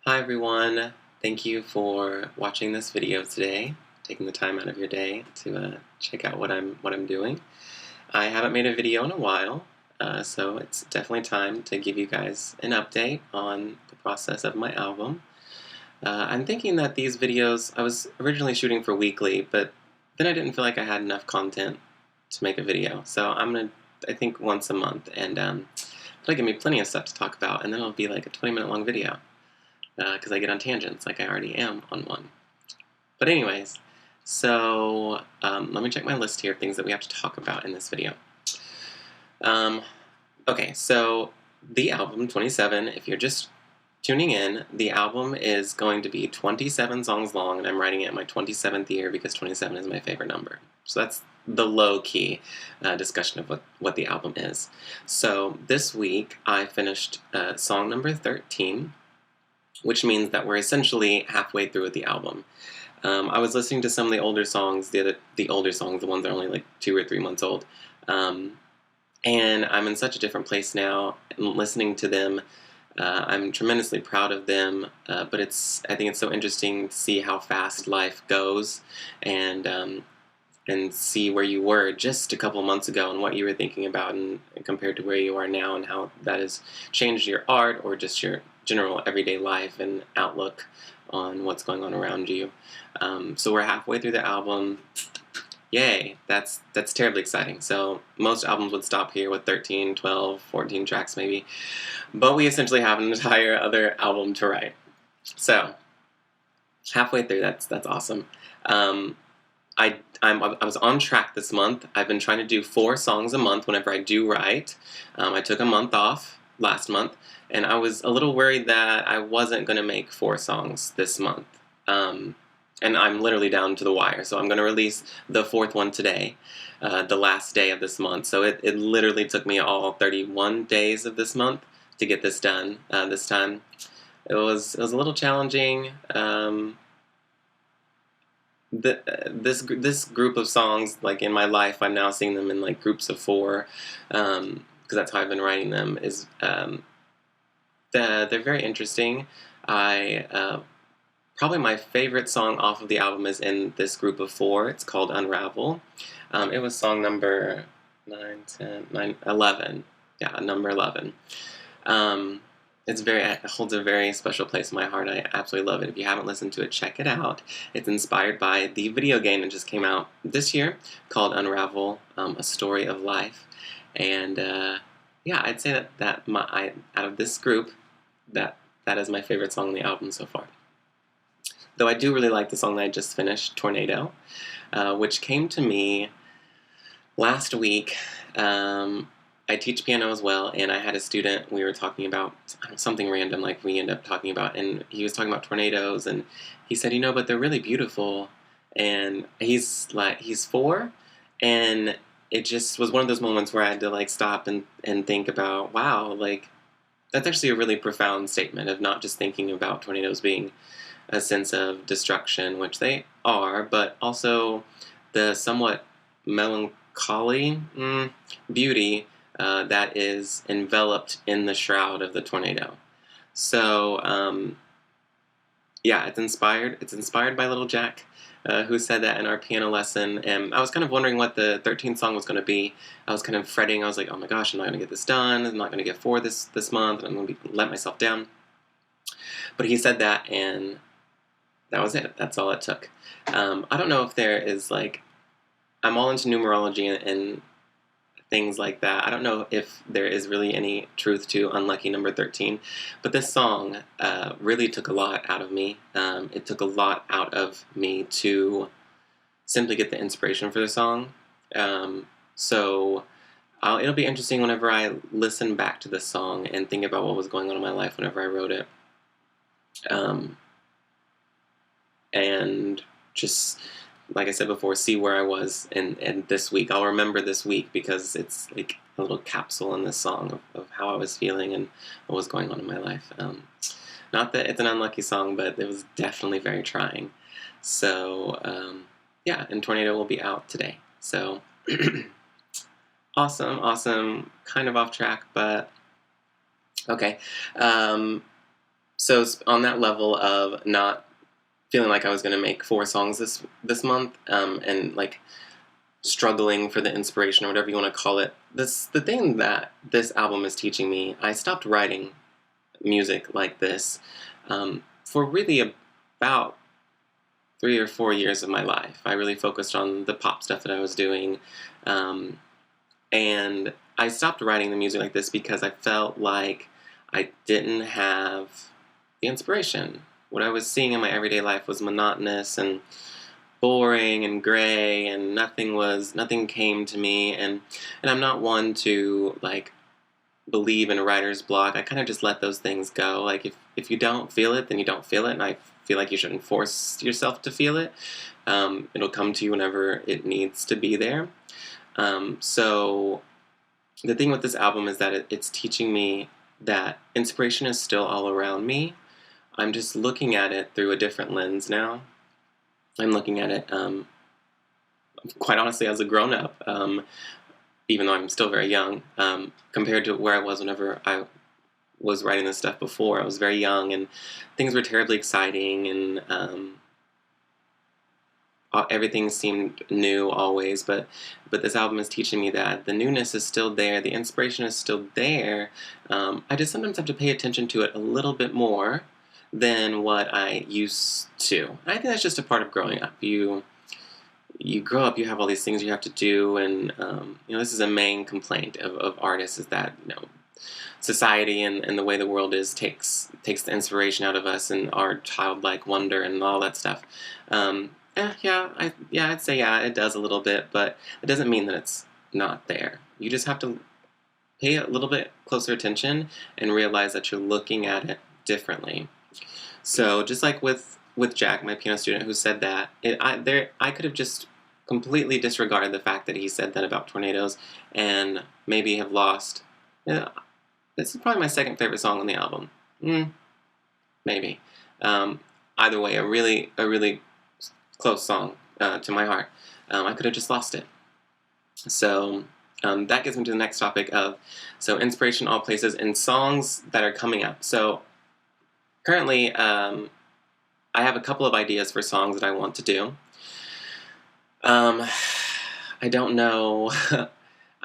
Hi everyone, thank you for watching this video today, taking the time out of your day to check out what I'm doing. I haven't made a video in a while, so it's definitely time to give you guys an update on the process of my album. I'm thinking that these videos, I was originally shooting for weekly, but then I didn't feel like I had enough content to make a video, so I think once a month, and that'll give me plenty of stuff to talk about, and then it'll be like a 20-minute long video. Because I get on tangents like I already am on one. But anyways, so let me check my list here of things that we have to talk about in this video. Okay, so the album, 27, if you're just tuning in, the album is going to be 27 songs long, and I'm writing it in my 27th year because 27 is my favorite number. So that's the low-key discussion of what the album is. So this week, I finished song number 13, which means that we're essentially halfway through with the album. I was listening to some of the older songs, the older songs, the ones that are only like 2 or 3 months old, and I'm in such a different place now. Listening to them, I'm tremendously proud of them, but I think it's so interesting to see how fast life goes, and see where you were just a couple months ago and what you were thinking about, and compared to where you are now, and how that has changed your art or just your general everyday life and outlook on what's going on around you. So we're halfway through the album. Yay, that's terribly exciting. So most albums would stop here with 13, 12, 14 tracks maybe, but we essentially have an entire other album to write. So halfway through, that's awesome. I was on track this month. I've been trying to do 4 songs a month whenever I do write. I took a month off last month, and I was a little worried that I wasn't going to make 4 songs this month. And I'm literally down to the wire, so I'm going to release the 4th one today, the last day of this month. So it literally took me all 31 days of this month to get this done this time. It was a little challenging. This group of songs, like in my life, I'm now seeing them in like groups of 4, because that's how I've been writing them. They're very interesting. Probably my favorite song off of the album is in this group of 4. It's called Unravel. It was song number 11. Yeah, number 11. It holds a very special place in my heart. I absolutely love it. If you haven't listened to it, check it out. It's inspired by the video game that just came out this year called Unravel, A Story of Life. And yeah, I'd say that out of this group, that is my favorite song on the album so far. Though I do really like the song that I just finished, Tornado, which came to me last week. I teach piano as well, and I had a student, we were talking about something random like we ended up talking about, and he was talking about tornadoes, and he said, but they're really beautiful. And he's 4, and it just was one of those moments where I had to like stop and think about, wow, like that's actually a really profound statement of not just thinking about tornadoes being a sense of destruction, which they are, but also the somewhat melancholy beauty that is enveloped in the shroud of the tornado. So yeah, it's inspired by Little Jack, who said that in our piano lesson, and I was kind of wondering what the 13th song was going to be. I was kind of fretting. I was like, oh my gosh, I'm not going to get this done. I'm not going to get 4 this month, and I'm going to let myself down. But he said that, and that was it. That's all it took. I don't know if there is like, I'm all into numerology and things like that. I don't know if there is really any truth to unlucky number 13, but this song really took a lot out of me. It took a lot out of me to simply get the inspiration for the song. So it'll be interesting whenever I listen back to this song and think about what was going on in my life whenever I wrote it. And just, like I said before, see where I was in this week. I'll remember this week because it's like a little capsule in this song of how I was feeling and what was going on in my life. Not that it's an unlucky song, but it was definitely very trying. So yeah, and Tornado will be out today. So awesome. Kind of off track, but okay. So on that level of not feeling like I was going to make 4 songs this month, and like struggling for the inspiration or whatever you want to call it. The thing that this album is teaching me, I stopped writing music like this for really about 3 or 4 years of my life. I really focused on the pop stuff that I was doing, um, and I stopped writing the music like this because I felt like I didn't have the inspiration. What I was seeing in my everyday life was monotonous and boring and gray, and nothing came to me, and I'm not one to like believe in a writer's block. I kind of just let those things go. Like if you don't feel it, then you don't feel it, and I feel like you shouldn't force yourself to feel it. It'll come to you whenever it needs to be there. So the thing with this album is that it's teaching me that inspiration is still all around me. I'm just looking at it through a different lens now. I'm looking at it, quite honestly, as a grown-up, even though I'm still very young, compared to where I was whenever I was writing this stuff before. I was very young, and things were terribly exciting, and everything seemed new always. But this album is teaching me that the newness is still there, the inspiration is still there. I just sometimes have to pay attention to it a little bit more than what I used to. And I think that's just a part of growing up. You grow up, you have all these things you have to do, and this is a main complaint of artists, is that society and the way the world is takes the inspiration out of us and our childlike wonder and all that stuff. I'd say it does a little bit, but it doesn't mean that it's not there. You just have to pay a little bit closer attention and realize that you're looking at it differently. So just like with Jack, my piano student, who said that, I could have just completely disregarded the fact that he said that about tornadoes, and maybe have lost. This is probably my second favorite song on the album. Maybe. Either way, a really close song to my heart. I could have just lost it. So that gets me to the next topic of inspiration, all places, and songs that are coming up. So currently, I have a couple of ideas for songs that I want to do. I don't know.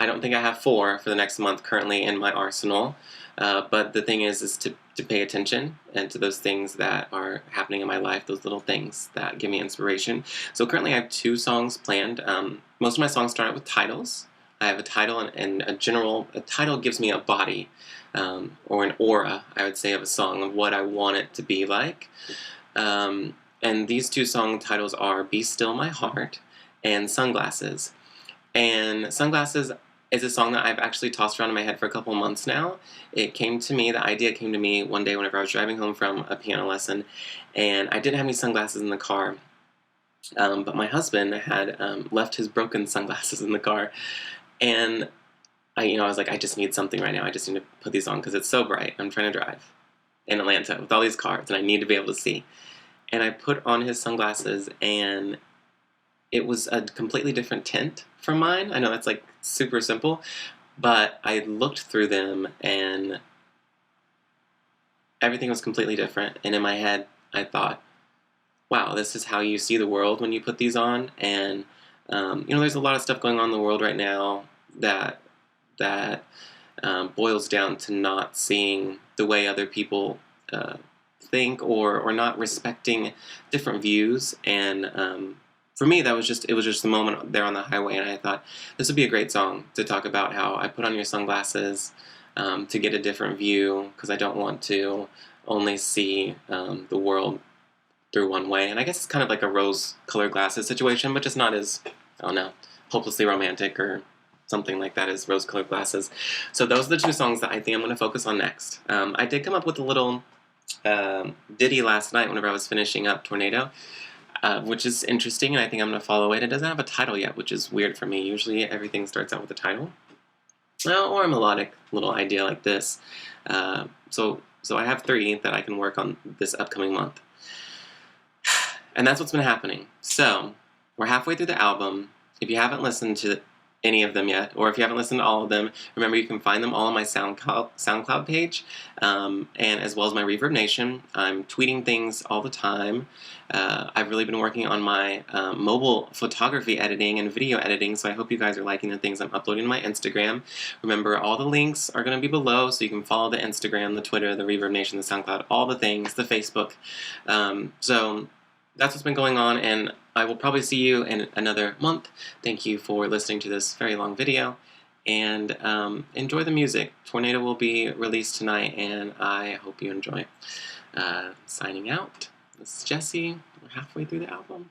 I don't think I have 4 for the next month currently in my arsenal. But the thing is to pay attention and to those things that are happening in my life, those little things that give me inspiration. So currently I have 2 songs planned. Most of my songs start out with titles. I have a title and a title gives me a body, or an aura, I would say, of a song, of what I want it to be like. And these 2 song titles are Be Still My Heart and Sunglasses. And Sunglasses is a song that I've actually tossed around in my head for a couple months now. The idea came to me one day whenever I was driving home from a piano lesson, and I didn't have any sunglasses in the car. But my husband had left his broken sunglasses in the car, and I was like, I just need something right now. I just need to put these on because it's so bright. I'm trying to drive in Atlanta with all these cars, and I need to be able to see. And I put on his sunglasses, and it was a completely different tint from mine. I know that's like super simple, but I looked through them and everything was completely different. And in my head, I thought, wow, this is how you see the world when you put these on. And there's a lot of stuff going on in the world right now that boils down to not seeing the way other people think, or not respecting different views. And for me, it was just the moment there on the highway, and I thought this would be a great song to talk about how I put on your sunglasses to get a different view, because I don't want to only see the world through one way. And I guess it's kind of like a rose-colored glasses situation, but just not as, I don't know, hopelessly romantic or something like that as rose-colored glasses. So those are the 2 songs that I think I'm going to focus on next. I did come up with a little ditty last night whenever I was finishing up Tornado, which is interesting, and I think I'm going to follow it. It doesn't have a title yet, which is weird for me. Usually everything starts out with a title. Or a melodic little idea like this. So I have 3 that I can work on this upcoming month. And that's what's been happening. So, we're halfway through the album. If you haven't listened to any of them yet, or if you haven't listened to all of them, remember you can find them all on my SoundCloud page, and as well as my Reverb Nation. I'm tweeting things all the time. I've really been working on my mobile photography editing and video editing, so I hope you guys are liking the things I'm uploading to my Instagram. Remember, all the links are going to be below, so you can follow the Instagram, the Twitter, the Reverb Nation, the SoundCloud, all the things, the Facebook. So that's what's been going on, and I will probably see you in another month. Thank you for listening to this very long video, and enjoy the music. Tornado will be released tonight, and I hope you enjoy. Signing out. This is Jesse. We're halfway through the album.